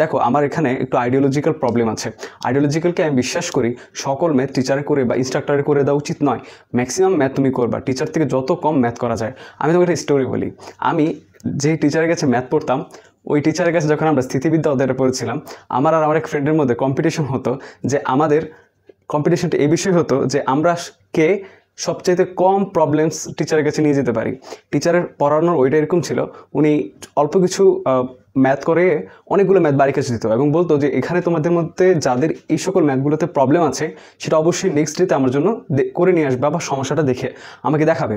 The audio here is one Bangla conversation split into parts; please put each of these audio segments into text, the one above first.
দেখো আমার এখানে একটু আইডিওলজিক্যাল প্রবলেম আছে। আইডিওলজিক্যালকে আমি বিশ্বাস করি সকল ম্যাথ টিচারে করে বা ইনস্ট্রাক্টরে করে দেওয়া উচিত নয়। ম্যাক্সিমাম ম্যাথ তুমি করবা, টিচার থেকে যত কম ম্যাথ করা যায়। আমি তোমাকে একটা স্টোরি বলি। আমি যে টিচারের কাছে ম্যাথ পড়তাম, ওই টিচারের কাছে যখন আমরা স্থিতিবিদ্যা অধ্যায়টা পড়েছিলাম, আমার আর আমার এক ফ্রেন্ডের মধ্যে কম্পিটিশন হতো যে আমাদের কম্পিটিশনটা এই বিষয় হতো যে আমরা কে সবচাইতে কম প্রবলেমস টিচারের কাছে নিয়ে যেতে পারি। টিচারের পড়ানোর ওইটা এরকম ছিল, উনি অল্প কিছু ম্যাথ করে অনেকগুলো ম্যাথ বাড়ির কাছে দিত এবং বলতো যে এখানে তোমাদের মধ্যে যাদের এই সকল ম্যাথগুলোতে প্রবলেম আছে সেটা অবশ্যই নেক্সট ডেতে আমার জন্য করে নিয়ে আসবে বা সমস্যাটা দেখে আমাকে দেখাবে।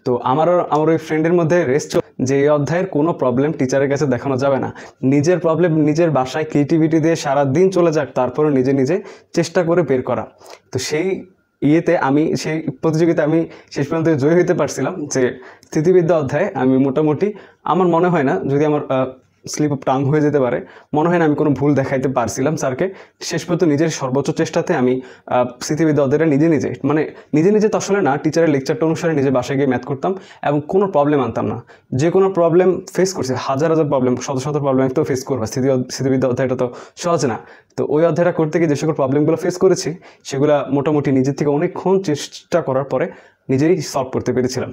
তো আমার ওই ফ্রেন্ডের মধ্যে রেস্ট যে এই অধ্যায়ের কোনো প্রবলেম টিচারের কাছে দেখানো যাবে না, নিজের প্রবলেম নিজের বাসায় ক্রিয়েটিভিটি দিয়ে সারা দিন চলে যাক, তারপরে নিজে নিজে চেষ্টা করে বের করা। তো সেই আমি সেই প্রতিযোগিতায় আমি শেষ পর্যন্ত জয়ী হতে পারছিলাম যে স্থিতিবিদ্যা অধ্যায়ে আমি মোটামুটি, আমার মনে হয় না, যদি আমার স্লিপ অফ টাং হয়ে যেতে পারে, মনে হয় না আমি কোনো ভুল দেখাইতে পারছিলাম স্যারকে। শেষ পর্যন্ত নিজের সর্বোচ্চ চেষ্টাতে আমি স্থিতিবিদ্যা অধ্যায়টা নিজে নিজে তো আসলে না, টিচারের লেকচারটা অনুসারে নিজে বাসায় গিয়ে ম্যাথ করতাম এবং কোনো প্রবলেম আনতাম না। যে কোনো প্রবলেম ফেস করছি, হাজার হাজার প্রবলেম, শত প্রবলেম তো ফেস করবো, স্থিতিবিদ্যা অধ্যায়টা তো সহজ না। তো ওই অধ্যায়টা করতে গিয়ে যে সকল প্রবলেমগুলো ফেস করেছি সেগুলো মোটামুটি নিজের থেকে অনেকক্ষণ চেষ্টা করার পরে নিজেরই সলভ করতে পেরেছিলাম।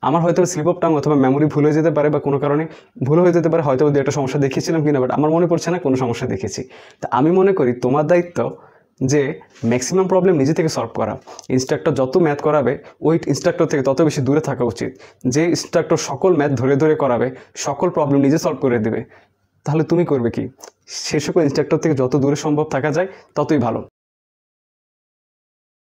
আমার হয়তো স্লিপ অফ টাং অথবা মেমোরি ভুল হয়ে যেতে পারে বা কোনো কারণে ভুল হয়ে যেতে পারে, হয়তো একটা সমস্যা দেখিয়েছিলাম কিনা, বাট আমার মনে পড়ছে না কোনো সমস্যা দেখেছি। তা আমি মনে করি তোমার দায়িত্ব যে ম্যাক্সিমাম প্রবলেম নিজে থেকে সলভ করা। ইনস্ট্রাক্টর যত ম্যাথ করাবে ওই ইনস্ট্রাক্টর থেকে তত বেশি দূরে থাকা উচিত। যে ইনস্ট্রাক্টর সকল ম্যাথ ধরে ধরে করাবে, সকল প্রবলেম নিজে সলভ করে দেবে, তাহলে তুমি করবে কি? সে সকল ইনস্ট্রাক্টর থেকে যত দূরে সম্ভব থাকা যায় ততই ভালো।